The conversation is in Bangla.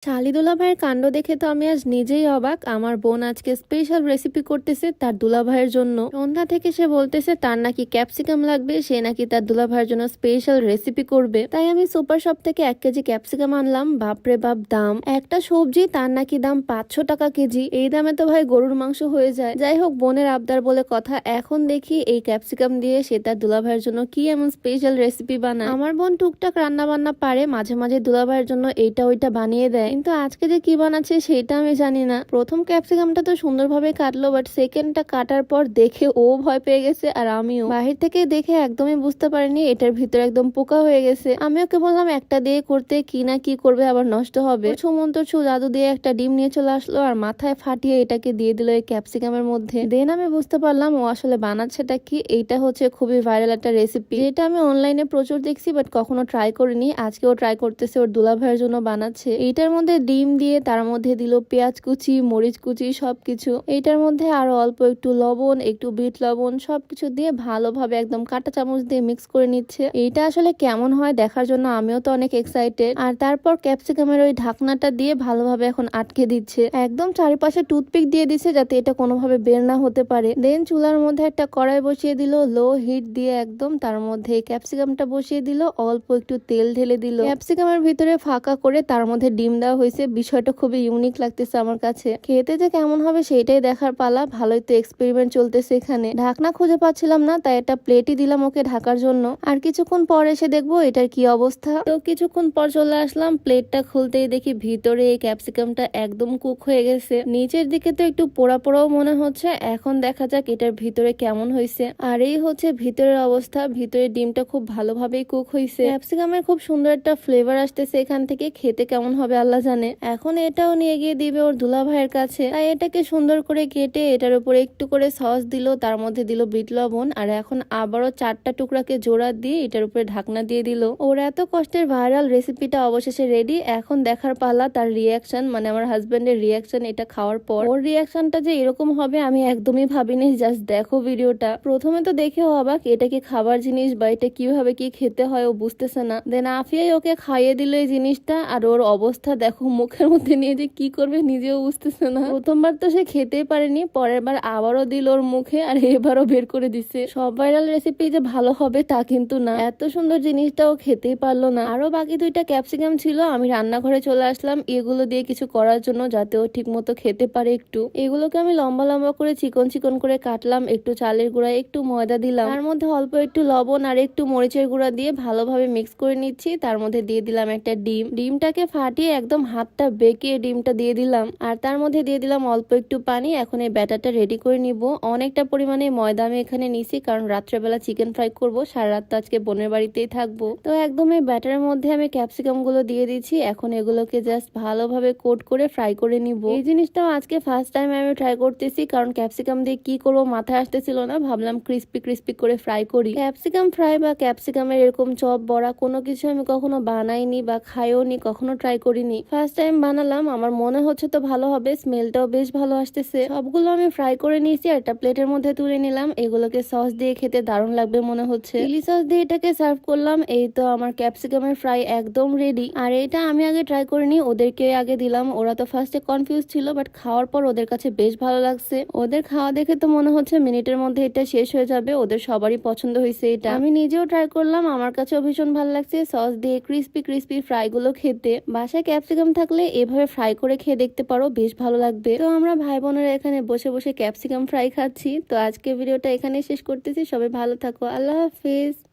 শালি দুলাভাইয়ের কাণ্ড দেখে তো আমি আজ নিজেই অবাক। আমার বোন আজকে স্পেশাল রেসিপি করতেছে তার দুলাভাইয়ের জন্য। সন্ধ্যা থেকে সে বলতেছে তার নাকি ক্যাপসিকাম লাগবে, সে নাকি তার দুলাভাইয়ের জন্য স্পেশাল রেসিপি করবে। তাই আমি সুপার শপ থেকে 1 কেজি ক্যাপসিকাম আনলাম। বাপরে বাপ দাম! একটা সবজি তার নাকি দাম 500 টাকা কেজি। এই দামে তো ভাই গরুর মাংস হয়ে যায়। যাই হোক, বোনের আবদার বলে কথা। এখন দেখি এই ক্যাপসিকাম দিয়ে সে তার দুলাভাইয়ের জন্য কি এমন স্পেশাল রেসিপি বানায়। আমার বোন টুকটাক রান্না বান্না পারে, মাঝে মাঝে দুলাভাইয়ের জন্য এইটা ওইটা বানিয়ে দেয়, কিন্তু আজকে যে কি বানাচ্ছে সেটা আমি জানি না। প্রথম ক্যাপসিকামটা তো সুন্দরভাবে কাটলো, বাট সেকেন্ডটা কাটার পর দেখে ও ভয় পেয়ে গেছে আর আমিও। বাহির থেকে দেখে একদমই বুঝতে পারিনি এটার ভিতরে একদম পোকা হয়ে গেছে। আমি ওকে বললাম একটা দিয়ে করতে, কি না কি করবে, আবার নষ্ট হবে। ছুমন্তর ছু জাদু দিয়ে একটা ডিম নিয়ে চলে আসলো আর মাথায় ফাটিয়ে এটাকে দিয়ে দিল এই ক্যাপসিকামের মধ্যে। দেন আমি বুঝতে পারলাম ও আসলে বানাচ্ছেটা কি। এইটা হচ্ছে খুবই ভাইরাল একটা রেসিপি, যেটা আমি অনলাইনে প্রচুর দেখছি বাট কখনো ট্রাই করিনি। আজকেও ট্রাই করতেছে, ওর দুলাভাইয়ের জন্য বানাচ্ছে। এইটার মধ্যে ডিম দিয়ে তার মধ্যে দিল পেঁয়াজ কুচি, মরিচ কুচি, সবকিছু। এইটার মধ্যে আরো অল্প একটু লবণ, একটু বিট লবণ, সবকিছু দিয়ে ভালোভাবে একদম কাঁটা চামচ দিয়ে মিক্স করে নিচ্ছে। এইটা আসলে কেমন হয় দেখার জন্য আমিও তো অনেক এক্সাইটেড। আর তারপর ক্যাপসিকামের ওই ঢাকনাটা দিয়ে ভালোভাবে এখন আটকে দিচ্ছে। একদম চারিপাশে টুথপিক দিয়ে দিচ্ছে যাতে এটা কোনোভাবে বের না হতে পারে। দেন চুলার মধ্যে একটা কড়াই বসিয়ে দিল, লো হিট দিয়ে একদম তার মধ্যে ক্যাপসিকামটা বসিয়ে দিল, অল্প একটু তেল ঢেলে দিল। ক্যাপসিকামের ভিতরে ফাঁকা করে তার মধ্যে ডিম দেওয়া হয়েছে। বিষয়টা খুবই ইউনিক লাগতেছে আমার কাছে। খেতে যে কেমন হবে সেটাই দেখার পালা। ভালোই তো এক্সপেরিমেন্ট চলতেছে এখানে। ঢাকনা খুঁজে পাচ্ছিলাম না, তাই একটা প্লেটই দিলাম ওকে ঢাকার জন্য। আর কিছুক্ষণ পর এসে দেখবো এটার কি অবস্থা। তো কিছুক্ষণ পর চলে আসলাম, প্লেটটা খুলতেই দেখি ভিতরে এই ক্যাপসিকামটা একদম কুক হয়ে গেছে। নিচের দিকে তো একটু পোড়া পোড়াও মনে হচ্ছে। এখন দেখা যাক এটার ভিতরে কেমন হয়েছে। আর এই হচ্ছে ভিতরের অবস্থা। ভিতরে ডিমটা খুব ভালোভাবেই কুক হয়েছে। ক্যাপসিকামের খুব সুন্দর একটা ফ্লেভার আসতেছে এখান থেকে। খেতে কেমন হবে আল্লাহ জানে। এখন এটাও নিয়ে গিয়ে দিবে ওর দুলা ভাইয়ের কাছে। তাই এটাকে সুন্দর করে কেটে এটার উপরে একটু করে সস দিল, তার মধ্যে দিল বিট লবণ, আর এখন আবারও 4টা টুকরাকে জোড়া দিয়ে এটার উপরে ঢাকনা দিয়ে দিল। ওর এত কষ্টের ভাইরাল রেসিপিটা অবশেষে রেডি। এখন দেখার পালা তার রিয়াকশন, মানে আমার হাজবেন্ডের রিয়াকশন এটা খাওয়ার পর। ওর রিয়াকশনটা যে এরকম হবে আমি একদমই ভাবিনি। জাস্ট দেখো ভিডিওটা। প্রথমে তো দেখে অবাক, এটা কি খাবার জিনিস বা এটা কিভাবে কি খেতে হয় ও বুঝতেছে না। দেন আফিয়াই ওকে খাইয়ে দিল এই জিনিসটা, আর ওর অবস্থা দেখো, মুখের মধ্যে নিয়ে যে কি করবে নিজেও বুঝতেছে না। প্রথমবার তো সে খেতেই পারেনি, পরের বার আবারও দিল ওর মুখে, আর এবারও বের করে দিচ্ছে। সব ভাইরাল রেসিপি যে ভালো হবে তা কিন্তু না। এত সুন্দর জিনিসটাও খেতেই পারলো না। আরো বাকি 2টা ক্যাপসিকাম ছিল, আমি রান্নাঘরে চলে আসলাম এগুলো দিয়ে কিছু করার জন্য, যাতে ও ঠিক মতো খেতে পারে। একটু এগুলোকে আমি লম্বা লম্বা করে চিকন চিকন করে কাটলাম। একটু চালের গুঁড়া, একটু ময়দা দিলাম, তার মধ্যে অল্প একটু লবণ আর একটু মরিচের গুঁড়া দিয়ে ভালোভাবে মিক্স করে নিচ্ছি। তার মধ্যে দিয়ে দিলাম একটা ডিম। ডিমটাকে ফাটিয়ে একদম হাতটা বেঁকিয়ে ডিমটা দিয়ে দিলাম, আর তার মধ্যে দিয়ে দিলাম অল্প একটু পানি। এখন এই ব্যাটারটা রেডি করে নিব। অনেকটা পরিমাণে ময়দা আমি এখানে নিছি, কারণ রাত্রেবেলা চিকেন ফ্রাই করবো। সারা রাত তো আজকে বোনের বাড়িতেই থাকবো। তো একদম এই ব্যাটারের মধ্যে আমি ক্যাপসিকাম গুলো দিয়ে দিচ্ছি। এখন এগুলোকে জাস্ট ভালোভাবে কোট করে ফ্রাই করে নিব। এই জিনিসটাও আজকে ফার্স্ট টাইম আমি ট্রাই করতেছি, কারণ ক্যাপসিকাম দিয়ে কি করবো মাথায় আসতেছিল না। ভাবলাম ক্রিস্পি ক্রিস্পি করে ফ্রাই করি। ক্যাপসিকাম ফ্রাই বা ক্যাপসিকামের এরকম চপ বড়া কোনো কিছু আমি কখনো বানাইনি বা খাইও নি, কখনো ট্রাই করিনি। ফার্স্ট টাইম বানালাম, আমার মনে হচ্ছে তো ভালো হবে। স্মেলটাও বেশ ভালো আসতেছে। সবগুলো আমি ফ্রাই করে নিয়েছি, একটা প্লেটের মধ্যে তুলে নিলাম। এগুলোকে সস দিয়ে খেতে দারুণ লাগবে মনে হচ্ছে। চিলি সস দিয়ে এটাকে সার্ভ করলাম। এই তো আমার ক্যাপসিকামের ফ্রাই একদম রেডি। আর এটা আমি আগে ট্রাই করিনি, ওদেরকে আগে দিলাম। ওরা তো ফার্স্টে কনফিউজ ছিল, বাট খাওয়ার পর ওদের কাছে বেশ ভালো লাগছে। ওদের খাওয়া দেখে তো মনে হচ্ছে মিনিটের মধ্যে এটা শেষ হয়ে যাবে। ওদের সবারই পছন্দ হয়েছে এটা। আমি নিজেও ট্রাই করলাম, আমার কাছেও ভীষণ ভালো লাগছে সস দিয়ে ক্রিস্পি ক্রিস্পি ফ্রাই গুলো খেতে। বাসায় ক্যাপসিকাম থাকলে এভাবে ফ্রাই করে খেয়ে দেখতে পারো, বেশ ভালো লাগবে। তো আমরা ভাই বোনেরা এখানে বসে বসে ক্যাপসিকাম ফ্রাই খাচ্ছি। তো আজকে ভিডিওটা এখানে শেষ করতেছি। সবাই ভালো থাকো, আল্লাহ হাফিজ।